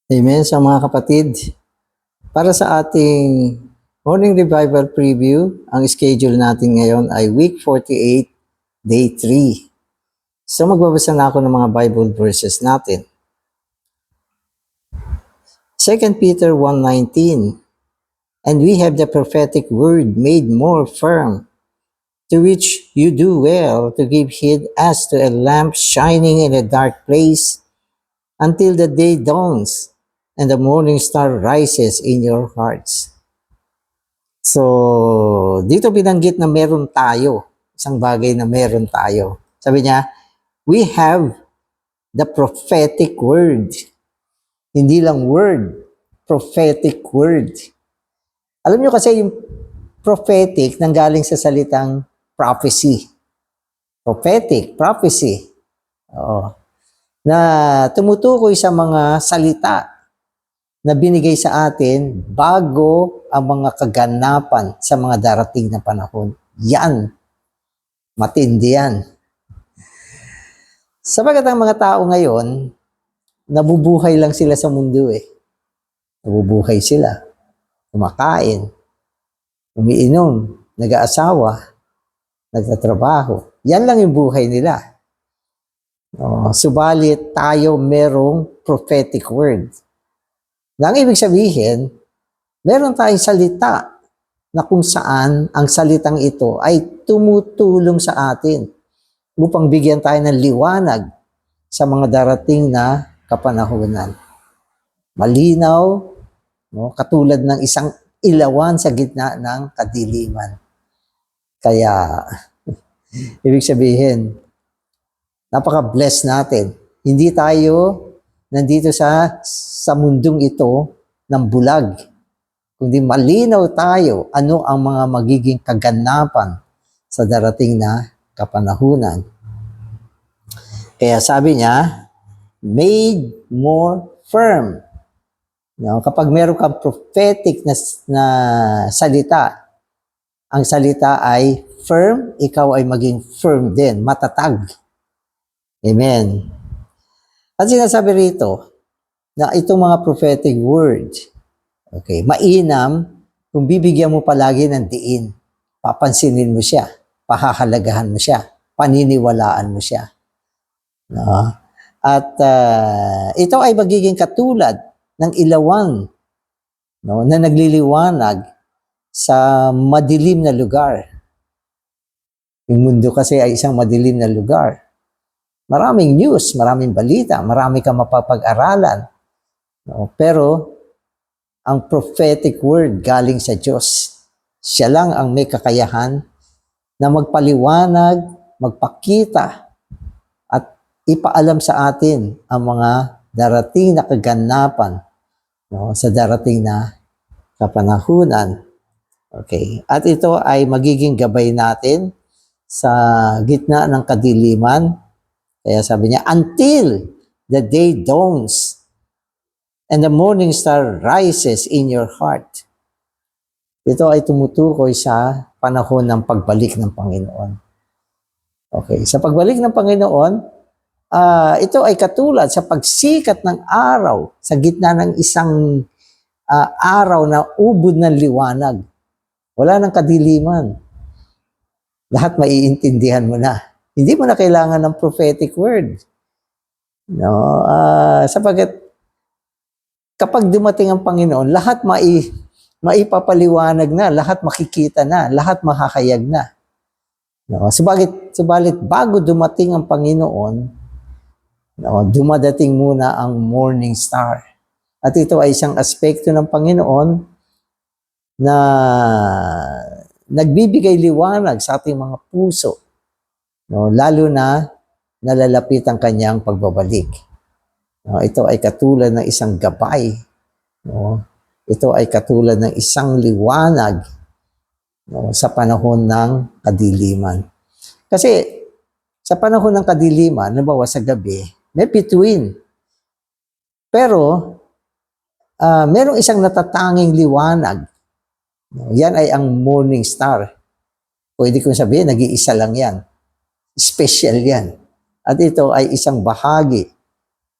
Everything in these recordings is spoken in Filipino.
Amen sa mga kapatid. Para sa ating morning revival preview, ang schedule natin ngayon ay week 48, day 3. So magbabasa na ako ng mga Bible verses natin. 2 Peter 1:19. And we have the prophetic word made more firm, to which you do well to give heed as to a lamp shining in a dark place until the day dawns and the morning star rises in your hearts. So, dito binanggit na meron tayo. Isang bagay na meron tayo. Sabi niya, we have the prophetic word. Hindi lang word, prophetic word. Alam niyo kasi yung prophetic nanggaling sa salitang prophecy. Prophetic, prophecy. Oo. Na tumutukoy sa mga salita na binigay sa atin bago ang mga kaganapan sa mga darating na panahon. Yan. Matindi yan. Sabagat ang mga tao ngayon, nabubuhay lang sila sa mundo eh. Nabubuhay sila. Kumakain, umiinom, nag-aasawa, nagtatrabaho. Yan lang yung buhay nila. Subalit tayo merong prophetic word. Na ang ibig sabihin, meron tayong salita na kung saan ang salitang ito ay tumutulong sa atin upang bigyan tayo ng liwanag sa mga darating na kapanahunan. Malinaw, katulad ng isang ilawan sa gitna ng kadiliman. Kaya, ibig sabihin, napaka-bless natin. Hindi tayo nandito sa mundong ito ng bulag. Kundi malinaw tayo ano ang mga magiging kaganapan sa darating na kapanahunan. Kaya sabi niya, made more firm. Kapag meron kang prophetic na salita, ang salita ay firm, ikaw ay maging firm din, matatag. Amen. At sinasabi rito na itong mga prophetic words, okay, mainam kung bibigyan mo palagi ng diin, papansinin mo siya, pahahalagahan mo siya, paniniwalaan mo siya. No? At ito ay magiging katulad ng ilawan na nagliliwanag sa madilim na lugar. Yung mundo kasi ay isang madilim na lugar. Maraming news, maraming balita, marami kang mapapag-aralan. Pero, ang prophetic word galing sa Diyos. Siya lang ang may kakayahan na magpaliwanag, magpakita, at ipaalam sa atin ang mga darating na kaganapan sa darating na kapanahunan. Okay. At ito ay magiging gabay natin sa gitna ng kadiliman. Kaya sabi niya, until the day dawns and the morning star rises in your heart. Ito ay tumutukoy sa panahon ng pagbalik ng Panginoon. Okay, sa pagbalik ng Panginoon, ito ay katulad sa pagsikat ng araw sa gitna ng isang araw na ubod ng liwanag. Wala nang kadiliman. Lahat maiintindihan mo na. Hindi mo na kailangan ng prophetic word. Sapagat kapag dumating ang Panginoon, lahat maipapaliwanag na, lahat makikita na, lahat mahahayag na. Subalit bago dumating ang Panginoon, dumadating muna ang morning star. At ito ay isang aspekto ng Panginoon na nagbibigay liwanag sa ating mga puso. Lalo na nalalapit ang kanyang pagbabalik. Ito ay katulad ng isang gabay. Ito ay katulad ng isang liwanag sa panahon ng kadiliman. Kasi sa panahon ng kadiliman, nabawa sa gabi, may bituin. Pero merong isang natatanging liwanag. Yan ay ang morning star. Pwede kong sabihin, nag-iisa lang yan. Special yan. At ito ay isang bahagi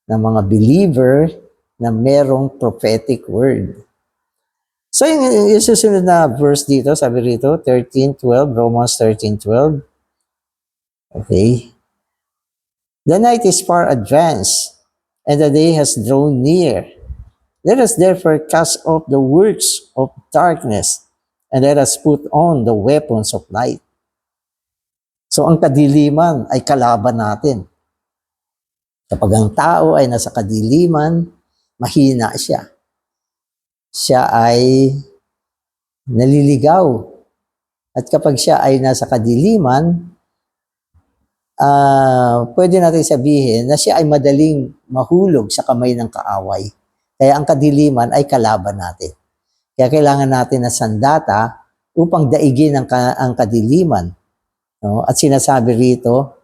ng mga believer na merong prophetic word. So yung susunod na verse dito, sabi rito, 13:12, Romans 13:12. Okay. The night is far advanced, and the day has drawn near. Let us therefore cast off the works of darkness, and let us put on the weapons of light. So ang kadiliman ay kalaban natin. Kapag ang tao ay nasa kadiliman, mahina siya. Siya ay naliligaw. At kapag siya ay nasa kadiliman, pwede natin sabihin na siya ay madaling mahulog sa kamay ng kaaway. Kaya ang kadiliman ay kalaban natin. Kaya kailangan natin ng sandata upang daigin ang kadiliman. No? At sinasabi rito,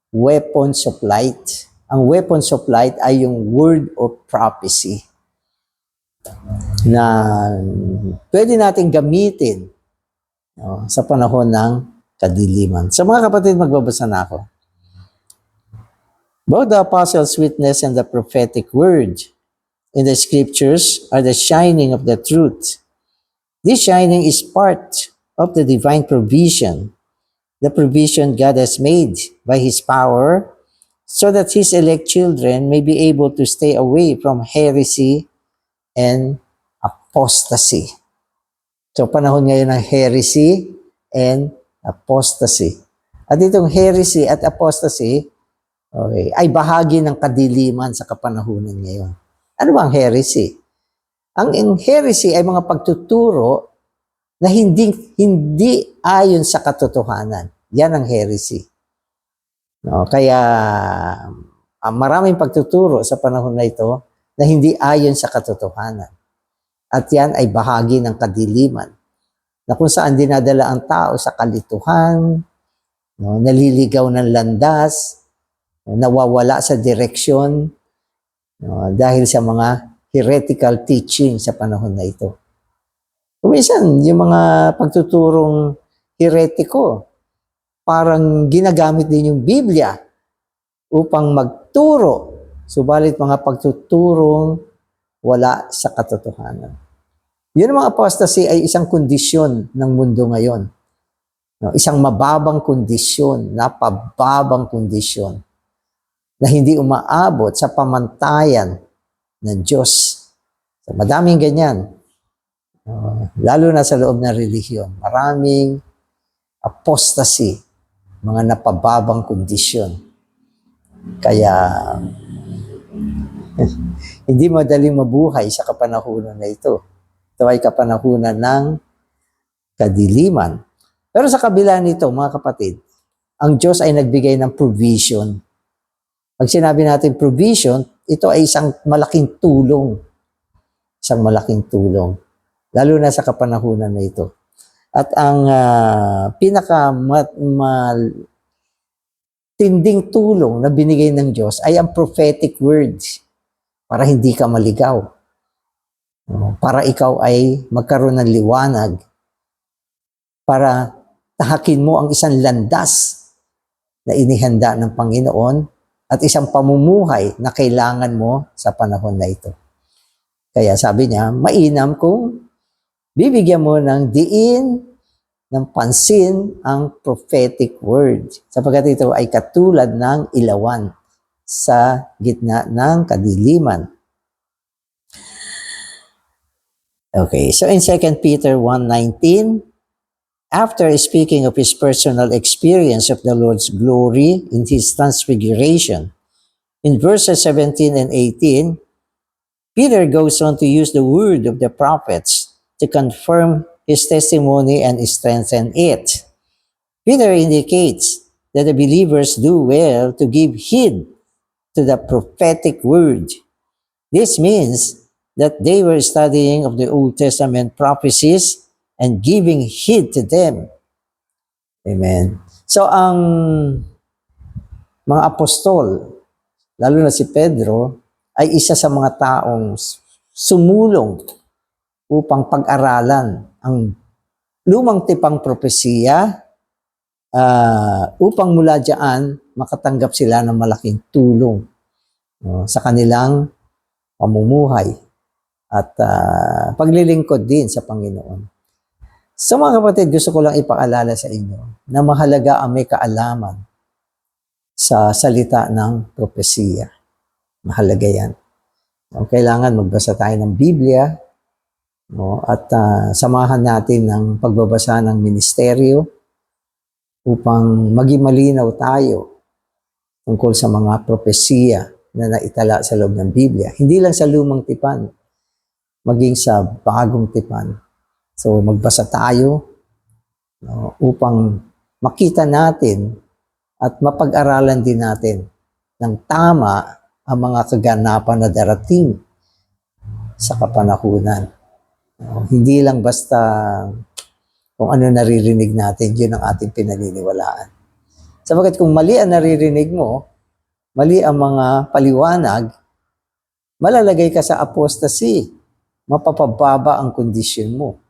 weapons of light. Ang weapons of light ay yung word of prophecy na pwede natin gamitin, no, sa panahon ng kadiliman. So mga kapatid, magbabasa na ako. Both the apostles' witness and the prophetic word in the scriptures are the shining of the truth. This shining is part of the divine provision, the provision God has made by His power, so that His elect children may be able to stay away from heresy and apostasy. So panahon ngayon ng heresy and apostasy. At itong heresy at apostasy, okay, ay bahagi ng kadiliman sa kapanahunan ngayon. Ano ba ang heresy? Ang heresy ay mga pagtuturo na hindi ayon sa katotohanan. Yan ang heresy. No, kaya maraming pagtuturo sa panahon na ito na hindi ayon sa katotohanan. At yan ay bahagi ng kadiliman na kung saan dinadala ang tao sa kalituhan, no, naliligaw ng landas, nawawala sa direksyon, no, dahil sa mga heretical teaching sa panahon na ito. Minsan, yung mga pagtuturong heretiko, parang ginagamit din yung Biblia upang magturo, subalit mga pagtuturong wala sa katotohanan. Yun ang mga apostasy ay isang kondisyon ng mundo ngayon. No, isang mababang kondisyon, napababang kondisyon na hindi umaabot sa pamantayan ng Diyos. So, madaming ganyan. Lalo na sa loob ng relihiyon. Maraming apostasy, mga napababang kondisyon. Kaya, hindi madaling mabuhay sa kapanahunan na ito. Ito ay kapanahunan ng kadiliman. Pero sa kabila nito, mga kapatid, ang Diyos ay nagbigay ng provision. Pag sinabi natin provision, ito ay isang malaking tulong. Isang malaking tulong. Lalo na sa kapanahunan na ito. At ang tinding tulong na binigay ng Diyos ay ang prophetic words para hindi ka maligaw. Para ikaw ay magkaroon ng liwanag. Para tahakin mo ang isang landas na inihanda ng Panginoon at isang pamumuhay na kailangan mo sa panahon na ito. Kaya sabi niya, mainam kung bibigyan mo ng diin, ng pansin ang prophetic word. Sapagkat ito ay katulad ng ilawan sa gitna ng kadiliman. Okay, so in 2 Peter 1:19, after speaking of his personal experience of the Lord's glory in his transfiguration, in verses 17 and 18, Peter goes on to use the word of the prophets to confirm his testimony and strengthen it. Peter indicates that the believers do well to give heed to the prophetic word. This means that they were studying of the Old Testament prophecies and giving heed to them. Amen. So ang mga apostol, lalo na si Pedro, ay isa sa mga taong sumulong upang pag-aralan ang lumang tipang propesiya upang mula diyan makatanggap sila ng malaking tulong sa kanilang pamumuhay, at paglilingkod din sa Panginoon. So mga kapatid, gusto ko lang ipaalala sa inyo na mahalaga ang may kaalaman sa salita ng propesiya. Mahalaga yan. Kailangan magbasa tayo ng Biblia, no? At samahan natin ng pagbabasa ng ministeryo upang maging malinaw tayo tungkol sa mga propesiya na naitala sa loob ng Biblia. Hindi lang sa lumang tipan, maging sa bagong tipan. So magbasa tayo, no, upang makita natin at mapag-aralan din natin ng tama ang mga kaganapan na darating sa kapanahunan. No, hindi lang basta kung ano naririnig natin, yun ang ating pinaniniwalaan. Sapagkat kung mali ang naririnig mo, mali ang mga paliwanag, malalagay ka sa apostasy. Mapapababa ang kondisyon mo.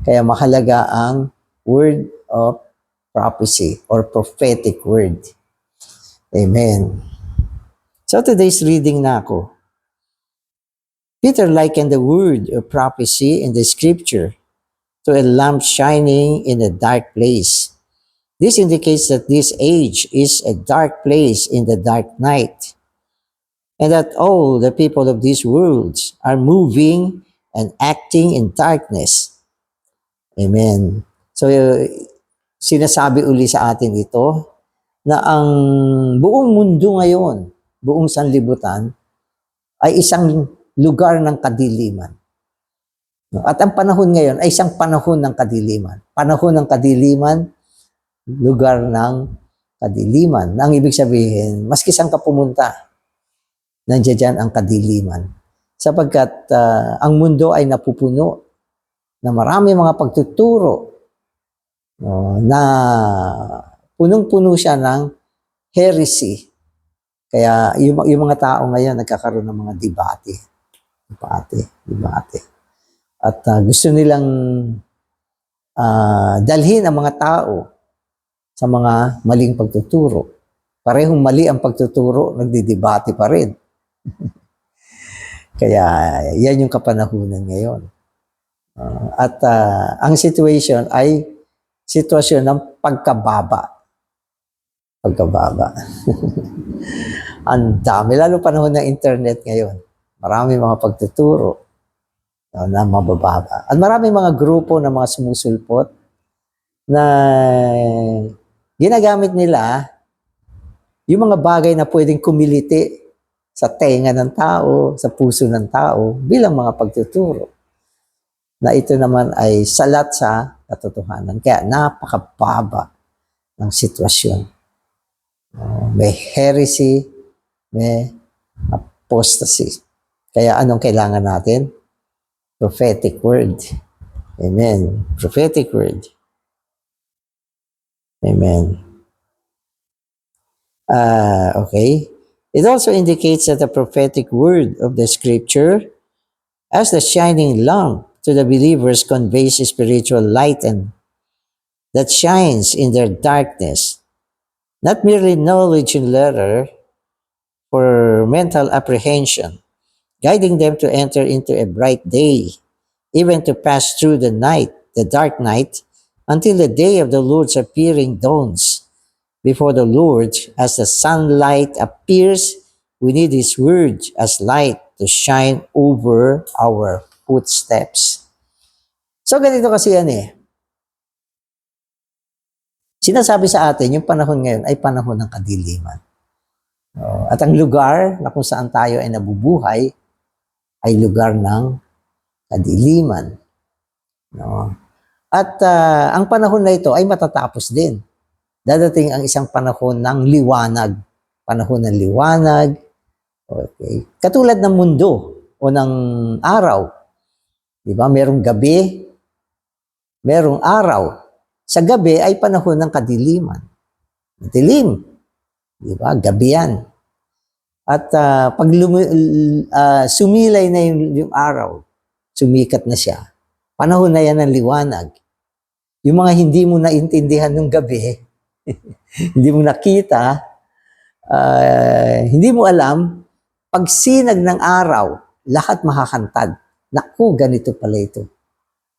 Kaya mahalaga ang word of prophecy or prophetic word. Amen. So today's reading na ako. Peter likened the word of prophecy in the scripture to a lamp shining in a dark place. This indicates that this age is a dark place in the dark night, and that all the people of these worlds are moving and acting in darkness. Amen. So, sinasabi uli sa atin ito na ang buong mundo ngayon, buong sanlibutan, ay isang lugar ng kadiliman. At ang panahon ngayon ay isang panahon ng kadiliman. Panahon ng kadiliman, lugar ng kadiliman. Ang ibig sabihin, maski saan ka pumunta, nandiyan dyan ang kadiliman. Sapagkat ang mundo ay napupuno na marami mga pagtuturo, na punong-puno siya ng heresy. Kaya yung mga tao ngayon nagkakaroon ng mga debate. At gusto nilang dalhin ang mga tao sa mga maling pagtuturo. Parehong mali ang pagtuturo, nagdidebate pa rin. Kaya yan yung kapanahunan ngayon. At ang situation ay sitwasyon ng pagkababa. Ang dami, lalo panahon ng internet ngayon. Marami mga pagtuturo na mabababa. At marami mga grupo na mga sumusulpot na ginagamit nila yung mga bagay na pwedeng kumiliti sa tenga ng tao, sa puso ng tao, bilang mga pagtuturo. Na ito naman ay salat sa katotohanan. Kaya napakababa ng sitwasyon. May heresy, may apostasy. Kaya anong kailangan natin? Prophetic word. Amen. Prophetic word. Amen. Okay. It also indicates that the prophetic word of the scripture, as the shining lamp to the believers, conveys spiritual light and that shines in their darkness. Not merely knowledge in letter for mental apprehension, guiding them to enter into a bright day, even to pass through the night, the dark night, until the day of the Lord's appearing dawns. Before the Lord, as the sunlight appears, we need His word as light to shine over our footsteps. So ganito kasi yan eh. Sinasabi sa atin, yung panahon ngayon ay panahon ng kadiliman. At ang lugar na kung saan tayo ay nabubuhay ay lugar ng kadiliman. At ang panahon na ito ay matatapos din. Dadating ang isang panahon ng liwanag. Panahon ng liwanag. Okay. Katulad ng mundo o ng araw. Diba? Merong gabi, merong araw. Sa gabi ay panahon ng kadiliman. Madilim. Diba? Gabi yan. At pag sumilay na yung araw, sumikat na siya, panahon na yan ng liwanag. Yung mga hindi mo naintindihan nung gabi, hindi mo nakita, hindi mo alam, Pagsinag ng araw, lahat makakantad. Naku, ganito pala ito.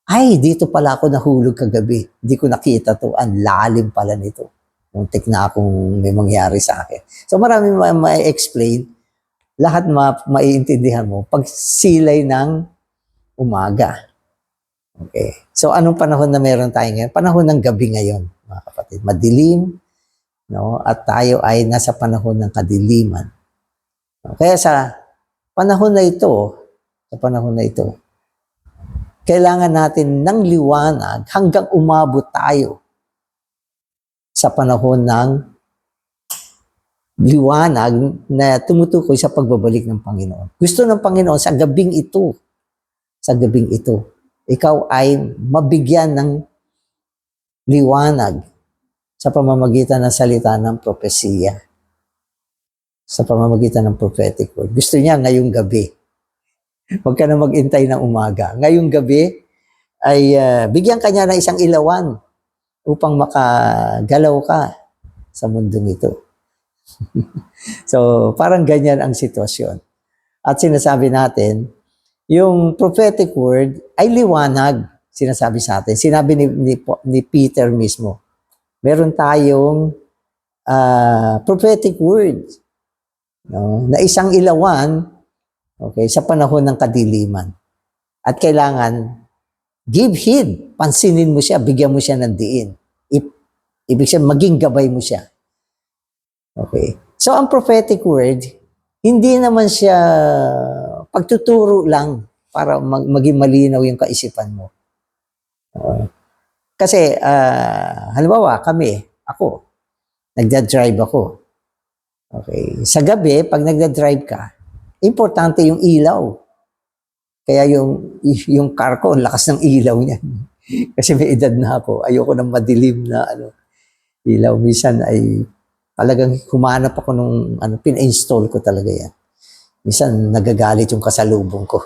Ay, dito pala ako nahulog kagabi. Hindi ko nakita to. Ang lalim pala nito. Muntik na akong may mangyari sa akin. So marami ma-explain. Lahat maiintindihan mo pag silay ng umaga. Okay. So anong panahon na meron tayo ngayon? Panahon ng gabi ngayon, mga kapatid. Madilim, no? At tayo ay nasa panahon ng kadiliman. Kaya sa panahon na ito, kailangan natin ng liwanag hanggang umabot tayo sa panahon ng liwanag na tumutukoy sa pagbabalik ng Panginoon. Gusto ng Panginoon sa gabing ito, ikaw ay mabigyan ng liwanag sa pamamagitan ng salita ng propesiya, sa pamamagitan ng prophetic word. Gusto niya ngayong gabi. Huwag ka na mag-intay ng umaga. Ngayong gabi ay bigyan ka niya ng isang ilawan upang makagalaw ka sa mundong ito. So, parang ganyan ang sitwasyon. At sinasabi natin, yung prophetic word ay liwanag, sinasabi sa atin. Sinabi ni Peter mismo, meron tayong prophetic word, no, na isang ilawan, okay, sa panahon ng kadiliman. At kailangan give heed, pansinin mo siya, bigyan mo siya ng diin. Ibig sabihin, maging gabay mo siya. Okay. So, ang prophetic word, hindi naman siya pagtuturo lang para maging malinaw yung kaisipan mo. Kasi, halimbawa, ako, nagda-drive ako. Okay. Sa gabi, pag nagda-drive ka, importante yung ilaw. Kaya yung car ko, ang lakas ng ilaw niya. Kasi may edad na ako. Ayoko ng madilim na ilaw. Minsan ay talagang humanap ako nung pina-install ko talaga yan. Minsan nagagalit yung kasalubong ko.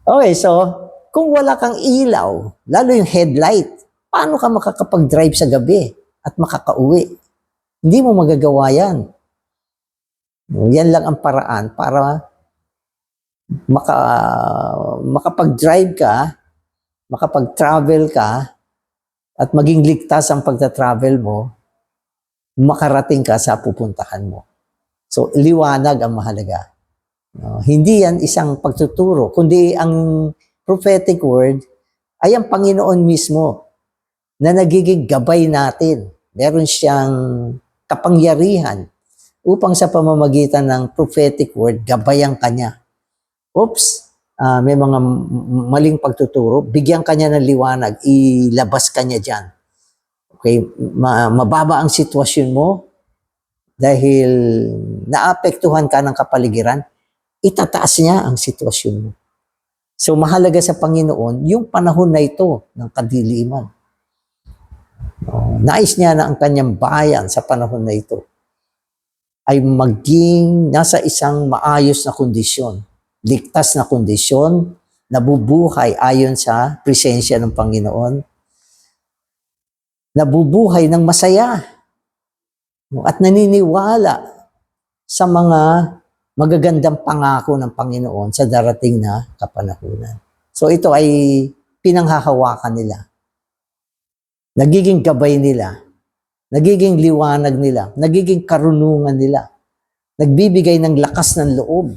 Okay, so kung wala kang ilaw, lalo yung headlight, paano ka makakapag-drive sa gabi at makakauwi? Hindi mo magagawa yan. Yan lang ang paraan para makapag-drive ka, makapag-travel ka, at maging ligtas ang pagta-travel mo, makarating ka sa pupuntahan mo. So, liwanag ang mahalaga. Hindi yan isang pagtuturo, kundi ang prophetic word ay ang Panginoon mismo na nagiging gabay natin. Meron siyang kapangyarihan upang sa pamamagitan ng prophetic word, gabayan kanya. Oops, may mga maling pagtuturo, bigyan kanya ng liwanag, ilabas kanya dyan. Okay, mababa ang sitwasyon mo dahil naapektuhan ka ng kapaligiran, itataas niya ang sitwasyon mo. So mahalaga sa Panginoon yung panahon na ito ng kadiliman. Nais niya na ang kanyang bayan sa panahon na ito ay maging nasa isang maayos na kondisyon, ligtas na kondisyon, nabubuhay ayon sa presensya ng Panginoon, nabubuhay ng masaya at naniniwala sa mga magagandang pangako ng Panginoon sa darating na kapanahunan. So ito ay pinanghahawakan nila. Nagiging gabay nila. Nagiging liwanag nila. Nagiging karunungan nila. Nagbibigay ng lakas ng loob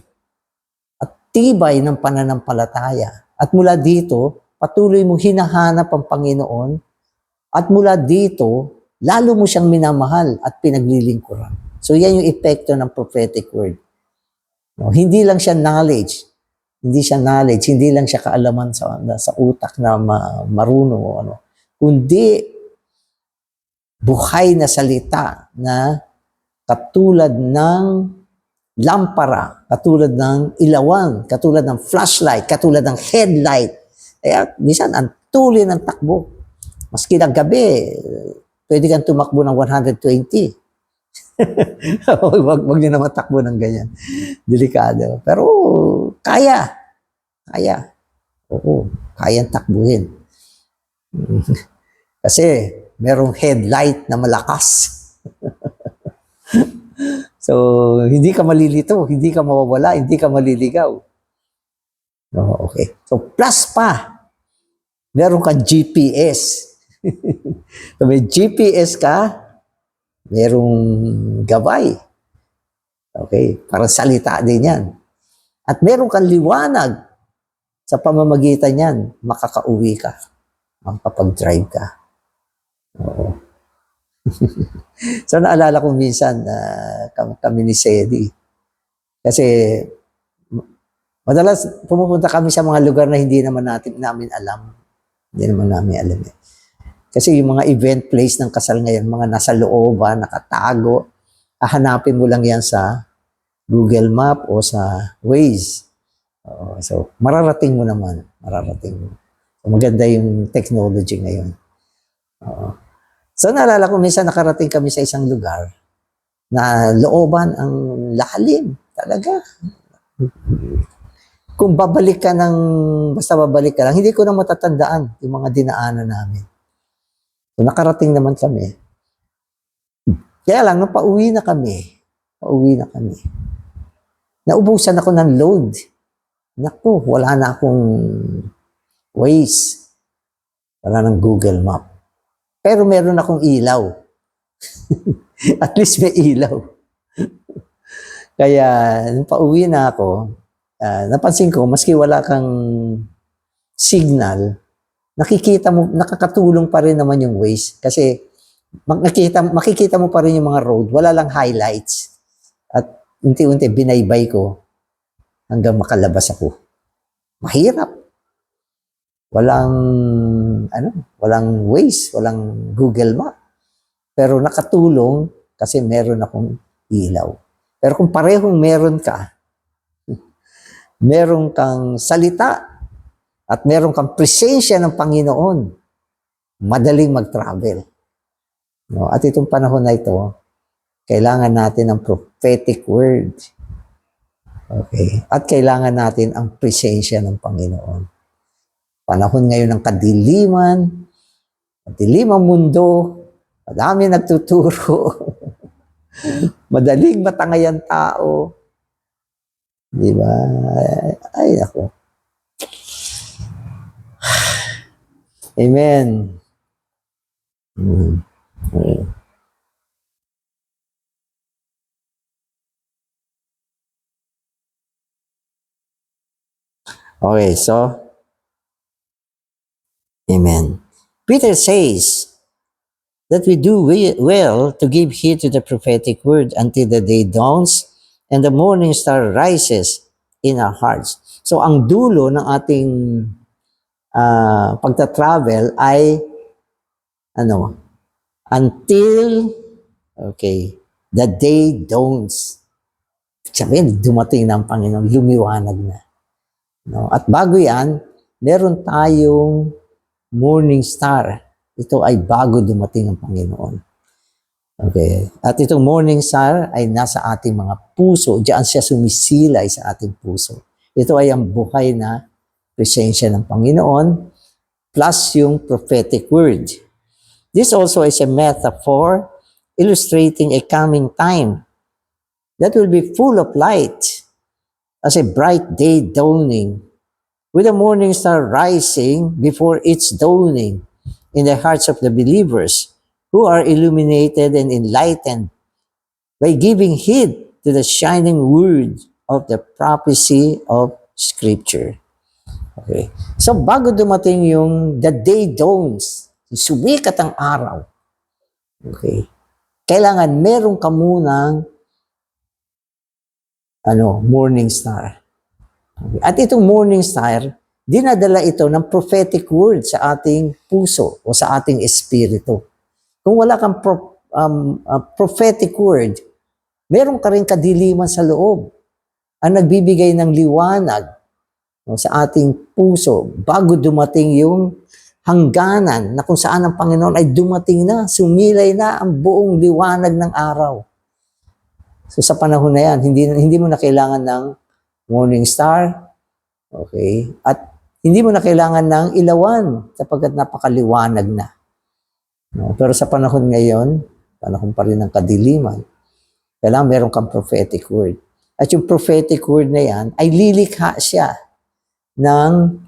at tibay ng pananampalataya. At mula dito, patuloy mo hinahanap ang Panginoon at mula dito, lalo mo siyang minamahal at pinaglilingkuran. So yan yung epekto ng prophetic word. No, hindi lang siya knowledge. Hindi lang siya kaalaman sa utak na marunong o ano. Kundi buhay na salita na katulad ng lampara, katulad ng ilawan, katulad ng flashlight, katulad ng headlight. Kaya minsan ang tuloy ng takbo. Maski ng gabi, pwede kang tumakbo ng 120. wag niyo naman takbo ng ganyan. Delikado. Pero kaya. Oo, kayang takbuhin. Kasi merong headlight na malakas. So, hindi ka malilito, hindi ka mawawala, hindi ka maliligaw. Okay. So, plus pa, meron kang GPS. So, may GPS ka, merong gabay. Okay, parang salita din yan. At meron kang liwanag sa pamamagitan yan, makakauwi ka, makakapag-drive ka. Oo. So, naalala ko minsan, kami ni Sedi. Kasi, madalas pumupunta kami sa mga lugar na hindi naman namin alam. Hindi naman namin alam eh. Kasi yung mga event place ng kasal ngayon, mga nasa looban, nakatago, hahanapin mo lang yan sa Google Map o sa Waze. So, mararating mo naman. Mararating mo. So, maganda yung technology ngayon. So, naalala ko, minsan nakarating kami sa isang lugar na looban ang lalim. Talaga. Kung babalik ka basta babalik ka lang, hindi ko na matatandaan yung mga dinaanan namin. So, nakarating naman kami. Kaya lang, nung pauwi na kami, naubusan ako ng load. Naku, wala na akong Waze. Wala nang Google Map. Pero meron akong ilaw. At least may ilaw. Kaya, nung pauwi na ako, napansin ko, maski wala kang signal, nakakatulong pa rin naman yung Waze. Kasi, makikita mo pa rin yung mga road, wala lang highlights. At unti-unti, binaybay ko hanggang makalabas ako. Mahirap. Walang Waze, walang Google Map. Pero nakatulong kasi meron akong ilaw. Pero kung parehong meron kang salita at meron kang presensya ng Panginoon, madaling mag-travel. No? At itong panahon na ito, kailangan natin ng prophetic word. Okay? At kailangan natin ang presensya ng Panginoon. Panahon ngayon ng kadilimang mundo, madami nagtuturo, madaling matangay ang tao. Di ba? Ay, ako. Amen. Okay, so, amen. Peter says that we do well to give heed to the prophetic word until the day dawns and the morning star rises in our hearts. So, ang dulo ng ating pagta-travel ay until the day dawns. Sabihin, dumating na ang Panginoon, lumiwanag na. No? At bago yan, meron tayong morning star. Ito ay bago dumating ang Panginoon. Okay. At itong morning star ay nasa ating mga puso. Diyan siya sumisilay sa ating puso. Ito ay ang buhay na presensya ng Panginoon plus yung prophetic word. This also is a metaphor illustrating a coming time that will be full of light as a bright day dawning, with the morning star rising before its dawning in the hearts of the believers who are illuminated and enlightened by giving heed to the shining word of the prophecy of Scripture. Okay. So, bago dumating yung the day dawns, sumikat ang araw, okay, kailangan meron ka munang morning star. Okay. At itong morning star, dinadala ito ng prophetic word sa ating puso o sa ating espiritu. Kung wala kang prophetic word, meron ka rin kadiliman sa loob ang nagbibigay ng liwanag sa ating puso bago dumating yung hangganan na kung saan ang Panginoon ay dumating na, sumilay na ang buong liwanag ng araw. So sa panahon na yan, hindi mo na kailangan ng morning star, okay? At hindi mo na kailangan ng ilawan sapagkat napakaliwanag na. No? Pero sa panahon ngayon, panahon pa rin ng kadiliman. Kailangan meron kang prophetic word. At yung prophetic word na yan, ay lilikha siya ng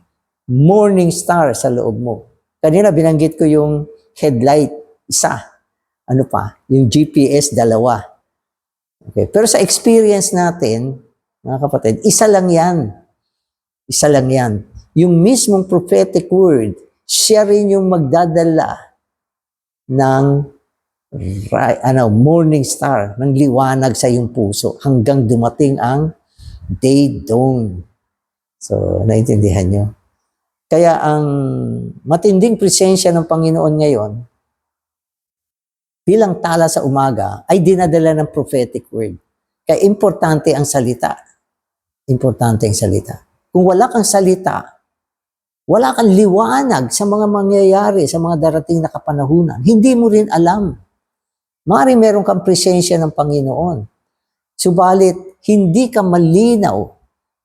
morning star sa loob mo. Kanina binanggit ko yung headlight, isa. Ano pa? Yung GPS, dalawa. Okay. Pero sa experience natin, mga kapatid, isa lang yan. Isa lang yan. Yung mismong prophetic word, siya rin yung magdadala ng morning star, ng liwanag sa iyong puso hanggang dumating ang day dawn. So, naintindihan nyo? Kaya ang matinding presensya ng Panginoon ngayon, bilang tala sa umaga, ay dinadala ng prophetic word. Kaya importante ang salita. Importante ang salita. Kung wala kang salita, wala kang liwanag sa mga mangyayari, sa mga darating na kapanahunan, hindi mo rin alam. Maaaring meron kang presensya ng Panginoon. Subalit, hindi ka malinaw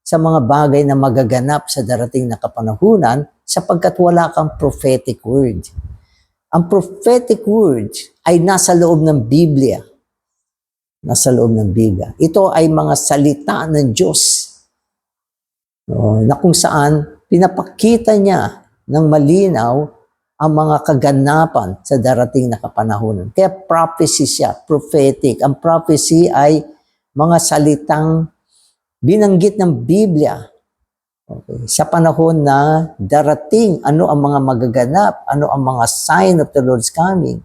sa mga bagay na magaganap sa darating na kapanahunan sapagkat wala kang prophetic word. Ang prophetic word ay nasa loob ng Biblia. Nasa loob ng Biblia. Ito ay mga salita ng Diyos na kung saan pinapakita niya ng malinaw ang mga kaganapan sa darating na kapanahunan. Kaya prophecy siya, prophetic. Ang prophecy ay mga salitang binanggit ng Biblia. Okay. Sa panahon na darating, ano ang mga magaganap, ano ang mga sign of the Lord's coming.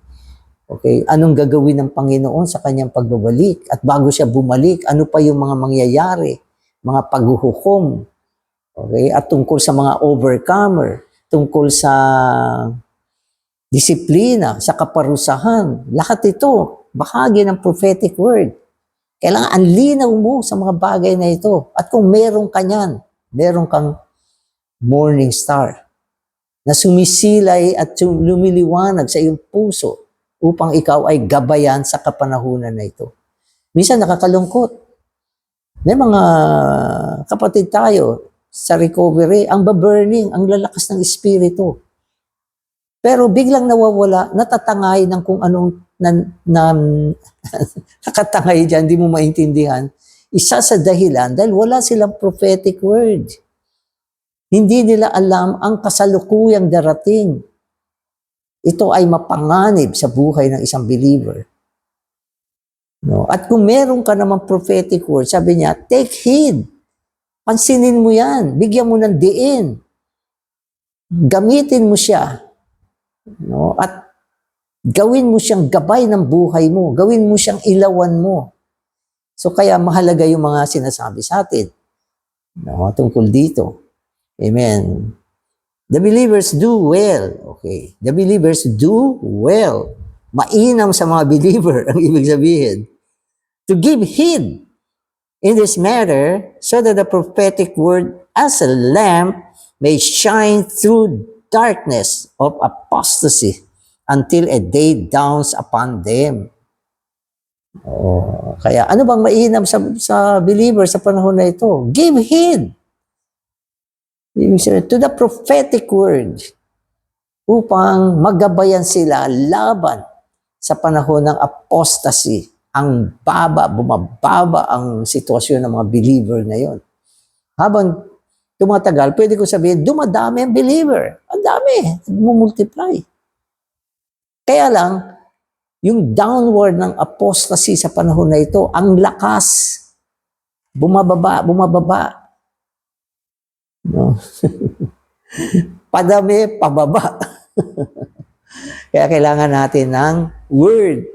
Okay, anong gagawin ng Panginoon sa kanyang pagbabalik? At bago siya bumalik, ano pa yung mga mangyayari, mga paghuhukom. Okay, at tungkol sa mga overcomer, tungkol sa disiplina, sa kaparusahan. Lahat ito, bahagi ng prophetic word. Kailangan ang linaw mo sa mga bagay na ito. At kung meron ka niyan, meron kang morning star na sumisilay at lumiliwanag sa iyong puso upang ikaw ay gabayan sa kapanahunan na ito. Minsan nakakalungkot. May mga kapatid tayo sa recovery, ang baburning, ang lalakas ng espiritu. Pero biglang nawawala, natatangay ng kung anong nakatangay dyan, di mo maintindihan. Isa sa dahilan, dahil wala silang prophetic word. Hindi nila alam ang kasalukuyang darating. Ito ay mapanganib sa buhay ng isang believer. No? At kung meron ka naman prophetic word, sabi niya, take heed. Pansinin mo yan. Bigyan mo ng diin. Gamitin mo siya. No? At gawin mo siyang gabay ng buhay mo. Gawin mo siyang ilawan mo. So kaya mahalaga yung mga sinasabi sa atin. No? Tungkol dito. Amen. The believers do well. Okay. The believers do well. Mainam sa mga believer, ang ibig sabihin. To give heed in this matter, so that the prophetic word as a lamp may shine through darkness of apostasy until a day dawns upon them. Kaya ano bang mainam sa believer sa panahon na ito? Give heed to the prophetic word upang magabayan sila laban sa panahon ng apostasy. Ang bumababa ang sitwasyon ng mga believer ngayon. Habang tumatagal, pwede ko sabihin, dumadami ang believer. Ang dami, multiply. Kaya lang, yung downward ng apostasy sa panahon na ito, ang lakas, bumababa. No? Padami, pababa. Kaya kailangan natin ng word.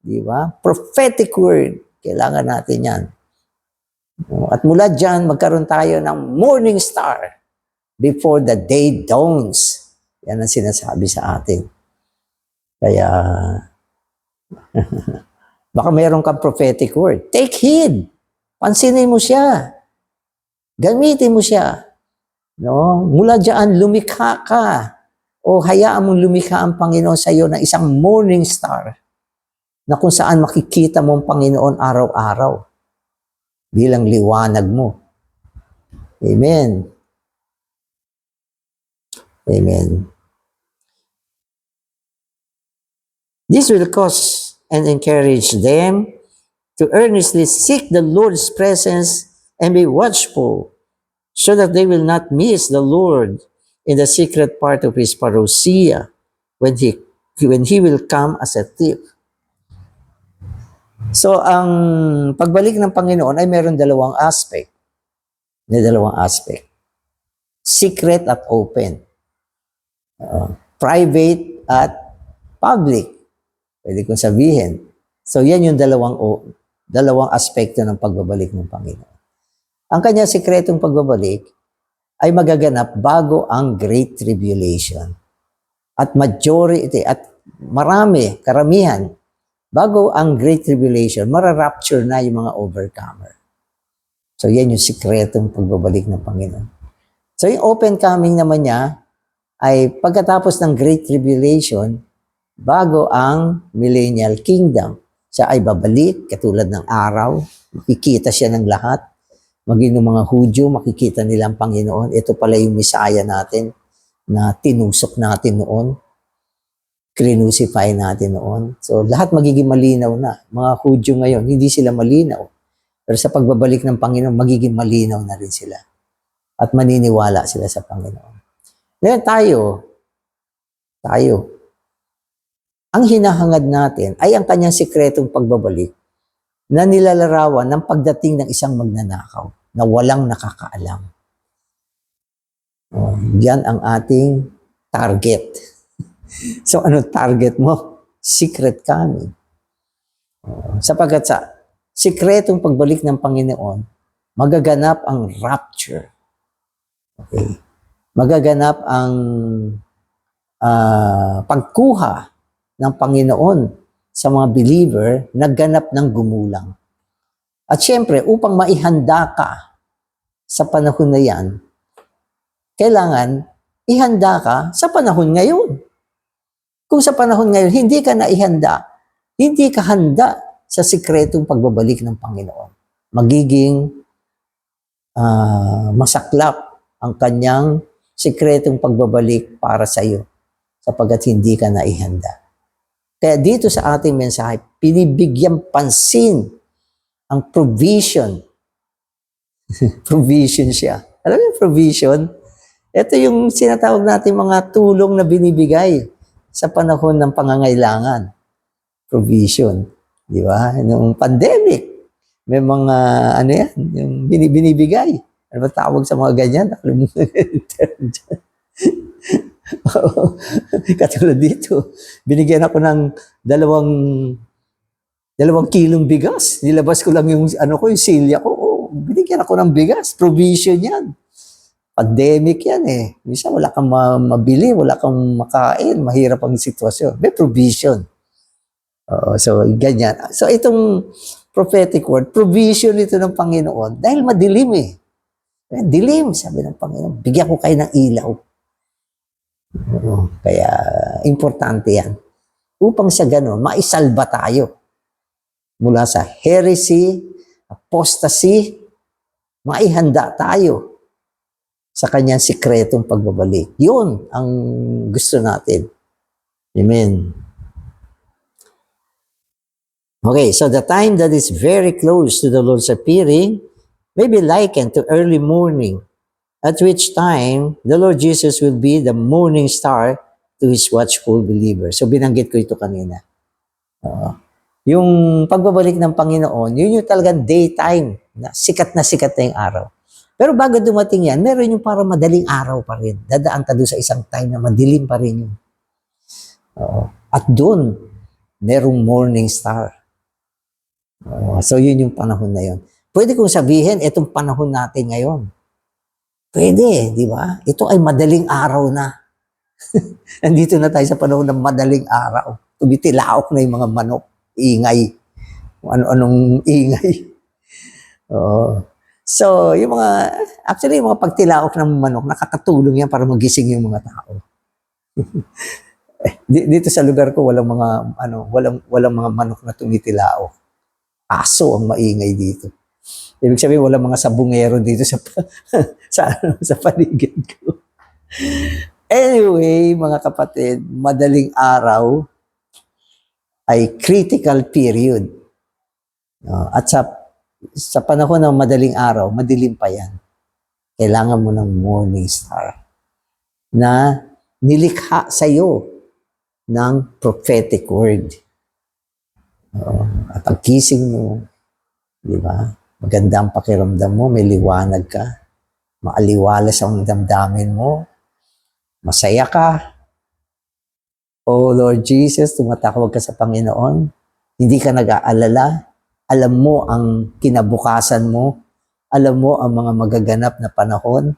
Di ba? Prophetic word. Kailangan natin yan. At mula dyan, magkaroon tayo ng morning star before the day dawns. Yan ang sinasabi sa atin. Kaya, baka meron kang prophetic word. Take heed. Pansinin mo siya. Gamitin mo siya. No? Mula dyan, lumikha ka. O hayaan mong lumikha ang Panginoon sa iyo ng isang morning star na kung saan makikita mo ang Panginoon araw-araw bilang liwanag mo. Amen. Amen. This will cause and encourage them to earnestly seek the Lord's presence and be watchful, so that they will not miss the Lord in the secret part of his parousia when he will come as a thief. So, ang pagbalik ng Panginoon ay meron dalawang aspect. May dalawang aspect. Secret at open. Private at public. Pwede kong sabihin. So, yan yung dalawang aspekto ng pagbabalik ng Panginoon. Ang kanyang sikretong pagbabalik ay magaganap bago ang Great Tribulation. At majority, at marami, karamihan, bago ang Great Tribulation, mararapture na yung mga overcomer. So, yan yung sikretong pagbabalik ng Panginoon. So, yung open coming naman niya ay pagkatapos ng Great Tribulation, bago ang Millennial Kingdom. Siya ay babalik, katulad ng araw, makikita siya ng lahat. Maging ng mga Hudyo, makikita nilang Panginoon. Ito pala yung Messiah natin na tinusok natin noon. Crucify natin noon. So, lahat magiging malinaw na. Mga Hudyo ngayon, hindi sila malinaw. Pero sa pagbabalik ng Panginoon, magiging malinaw na rin sila. At maniniwala sila sa Panginoon. Ngayon tayo, ang hinahangad natin ay ang kanyang sikretong pagbabalik na nilalarawan ng pagdating ng isang magnanakaw na walang nakakaalam. Yan ang ating target. So, ano target mo? Secret coming. Sapagkat sa sikretong pagbalik ng Panginoon, magaganap ang rapture. Okay. Magaganap ang pagkuha ng Panginoon sa mga believer na ganap ng gumulang. At syempre, upang maihanda ka sa panahon na yan, kailangan ihanda ka sa panahon ngayon. Kung sa panahon ngayon, hindi ka naihanda, hindi ka handa sa sikretong pagbabalik ng Panginoon. Magiging masaklap ang kanyang sikretong pagbabalik para sa iyo sapagkat hindi ka naihanda. Kaya dito sa ating mensahe, pinibigyan pansin ang provision. Provision siya. Alam mo yung provision? Ito yung sinatawag natin mga tulong na binibigay sa panahon ng pangangailangan. Provision. Di ba? Noong pandemic, may mga, yung binibigay. Ano ba tawag sa mga ganyan? Katulad dito, binigyan ako ng dalawang kilong bigas. Nilabas ko lang yung silya ko. Binigyan ako ng bigas. Provision yan. Pandemic yan eh. Minsan wala kang mabili, wala kang makain, mahirap ang sitwasyon. May provision. So, ganyan. So, itong prophetic word, provision ito ng Panginoon dahil madilim eh. Dilim, sabi ng Panginoon. Bigyan ko kayo ng ilaw. Kaya, importante yan. Upang sa ganun, maisalba tayo. Mula sa heresy, apostasy, maihanda tayo sa kanyang sikretong pagbabalik. Yun ang gusto natin. Amen. Okay, so the time that is very close to the Lord's appearing may be likened to early morning, at which time the Lord Jesus will be the morning star to His watchful believers. So binanggit ko ito kanina. Yung pagbabalik ng Panginoon, yun yung talagang daytime, na sikat na yung araw. Pero bago dumating yan, meron yung para madaling araw pa rin. Dadaan ka doon sa isang time na madilim pa rin yun. At doon, merong morning star. So yun yung panahon na yun. Pwede kong sabihin, itong panahon natin ngayon. Pwede, di ba? Ito ay madaling araw na. Nandito na tayo sa panahon ng madaling araw. Tumitilaok na yung mga manok. Ingay. Ano-anong ingay. So, yung mga pagtilaok ng manok, nakakatulong yan para magising yung mga tao. Dito sa lugar ko, walang mga manok na tumitilaok. Aso ang maingay dito. Ibig sabihin, walang mga sabungero dito sa paligid ko. Anyway, mga kapatid, madaling araw ay critical period. At sa panahon ng madaling araw, madilim pa yan. Kailangan mo ng morning star na nilikha sa iyo ng prophetic word. At ang gising mo, di ba? Maganda ang pakiramdam mo, may liwanag ka, maaliwalas ang damdamin mo, masaya ka. Oh Lord Jesus, tumatawag ka sa Panginoon, hindi ka nag-aalala, alam mo ang kinabukasan mo, alam mo ang mga magaganap na panahon,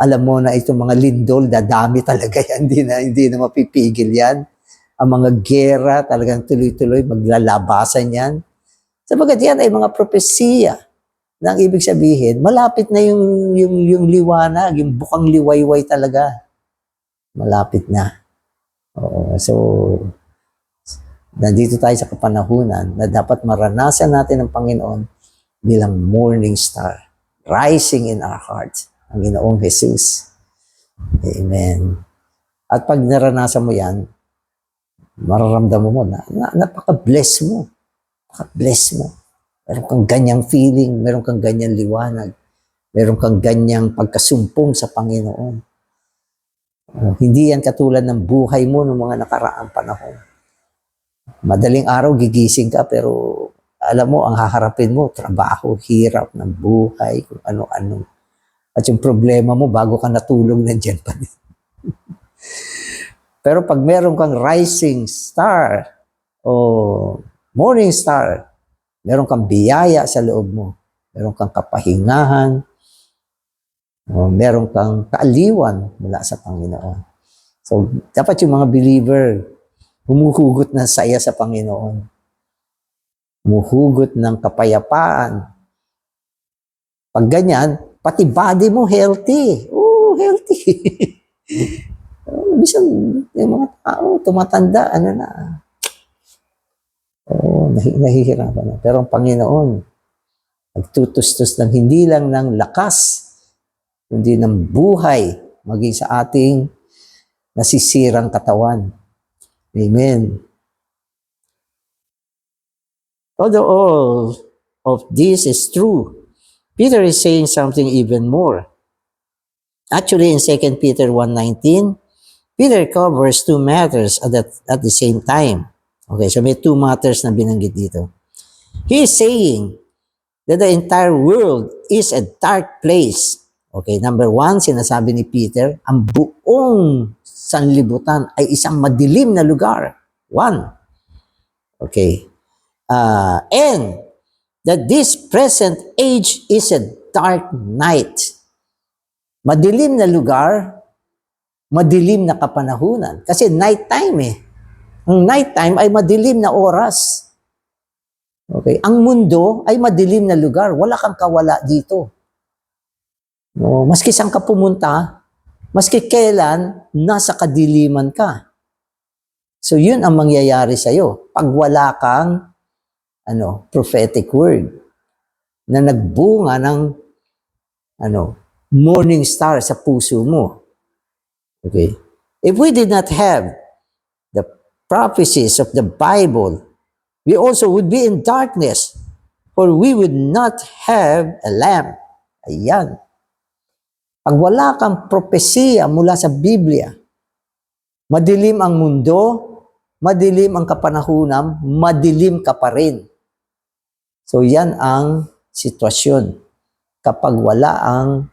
alam mo na itong mga lindol, dadami talaga yan, hindi na mapipigil yan. Ang mga gera, talagang tuloy-tuloy, maglalabasan yan. Sabagat yan ay mga propesiya na ang ibig sabihin, malapit na yung liwanag, yung bukang liwayway talaga. Malapit na. So, nandito tayo sa kapanahunan na dapat maranasan natin ang Panginoon bilang morning star, rising in our hearts, ang Ginoong Jesus. Amen. At pag naranasan mo yan, mararamdaman mo na napaka-bless mo. Napaka-bless mo. Meron kang ganyang feeling, meron kang ganyang liwanag, meron kang ganyang pagkasumpong sa Panginoon. Hindi yan katulad ng buhay mo ng mga nakaraang panahon. Madaling araw, gigising ka, pero alam mo, ang haharapin mo, trabaho, hirap ng buhay, kung ano-ano. At yung problema mo, bago ka natulog, nandyan pa din. Pero pag meron kang rising star o morning star, meron kang biyaya sa loob mo, meron kang kapahingahan, o meron kang kaaliwan mula sa Panginoon. So, dapat yung mga believer, humuhugot ng saya sa Panginoon. Humuhugot ng kapayapaan. Pag ganyan, pati body mo healthy. Oh, healthy. Bisan yung mga tao, tumatanda, nahihirapan na. Pero ang Panginoon, nagtutustos ng hindi lang ng lakas, kundi ng buhay, maging sa ating nasisirang katawan. Amen. Although all of this is true, Peter is saying something even more. Actually, in 2 Peter 1:19, Peter covers two matters at the same time. Okay, so may two matters na binanggit dito. He is saying that the entire world is a dark place. Okay, number one, sinasabi ni Peter, ang buong sanlibutan ay isang madilim na lugar. One. Okay. And that this present age is a dark night. Madilim na lugar, madilim na kapanahunan. Kasi nighttime eh. Ang nighttime ay madilim na oras. Okay. Ang mundo ay madilim na lugar. Wala kang kawala dito. No, maski saan ka pumunta, maski kailan, nasa kadiliman ka. So yun ang mangyayari sa'yo. Pag wala kang prophetic word na nagbunga ng morning star sa puso mo. Okay. If we did not have the prophecies of the Bible, we also would be in darkness, for we would not have a lamp. Ayan. Pag wala kang propesiya mula sa Biblia, madilim ang mundo, madilim ang kapanahunan, madilim ka pa rin. So yan ang sitwasyon kapag wala ang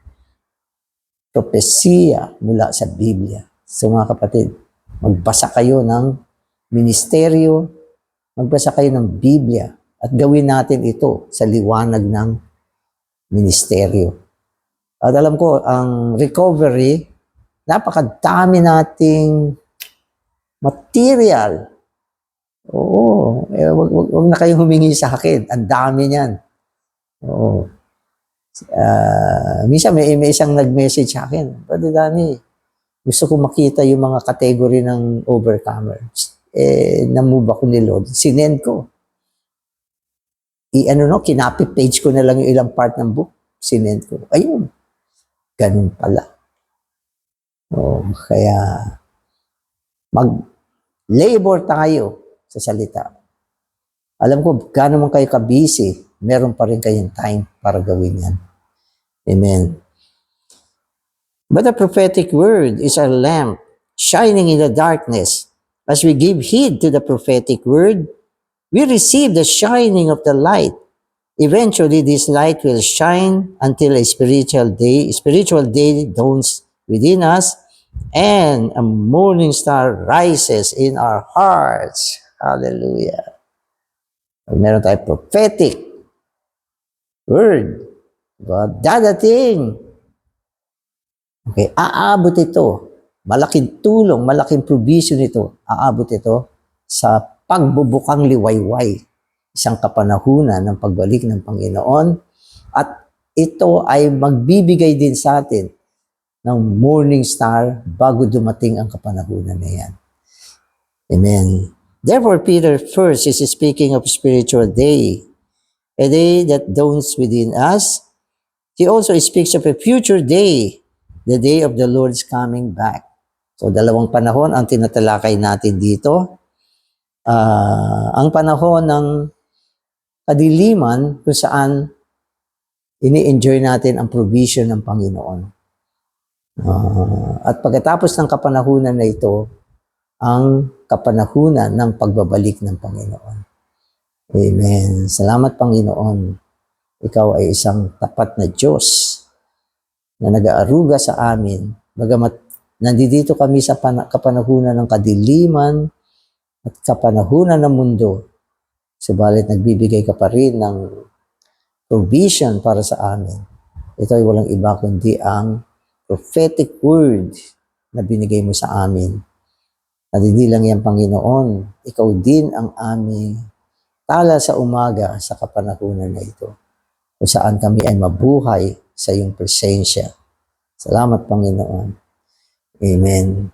propesiya mula sa Biblia. So mga kapatid, magbasa kayo ng ministeryo, magbasa kayo ng Biblia at gawin natin ito sa liwanag ng ministeryo. At alam ko, ang recovery, napakadami nating material. Oo, wag na kayong humingi sa akin. Ang dami niyan. Oo. Minsan may isang nag-message sa akin, Brother Danny, gusto ko makita yung mga category ng overcomers. Namove ako ni Lord. Sinend ko. Kinapit page ko na lang yung ilang part ng book. Sinend ko. Ayun. Ganun pala. Kaya mag-labor tayo sa salita. Alam ko, gaano man kayo ka-busy, meron pa rin kayong time para gawin yan. Amen. But the prophetic word is a lamp shining in the darkness. As we give heed to the prophetic word, we receive the shining of the light. Eventually, this light will shine until a spiritual day dawns within us, and a morning star rises in our hearts. Hallelujah. Meron tayong prophetic word. Diba? Dadating. Okay, aabot ito. Malaking tulong, malaking provision ito. Aabot ito sa pagbubukang liwayway. Isang kapanahunan ng pagbalik ng Panginoon. At ito ay magbibigay din sa atin ng morning star bago dumating ang kapanahunan na yan. Amen. Therefore, Peter first is speaking of spiritual day, a day that dawns within us. He also speaks of a future day, the day of the Lord's coming back. So, dalawang panahon ang tinatalakay natin dito. Ang panahon ng kadiliman kung saan ini-enjoy natin ang provision ng Panginoon. At pagkatapos ng kapanahunan na ito, ang kapanahunan ng pagbabalik ng Panginoon. Amen. Salamat, Panginoon. Ikaw ay isang tapat na Diyos na nag-aaruga sa amin. Bagamat nandito kami sa kapanahunan ng kadiliman at kapanahunan ng mundo, subalit nagbibigay ka pa rin ng provision para sa amin. Ito ay walang iba kundi ang prophetic word na binigay mo sa amin. At hindi lang yan, Panginoon, ikaw din ang aming tala sa umaga sa kapanahunan na ito, kung saan kami ay mabuhay sa iyong presensya. Salamat, Panginoon. Amen.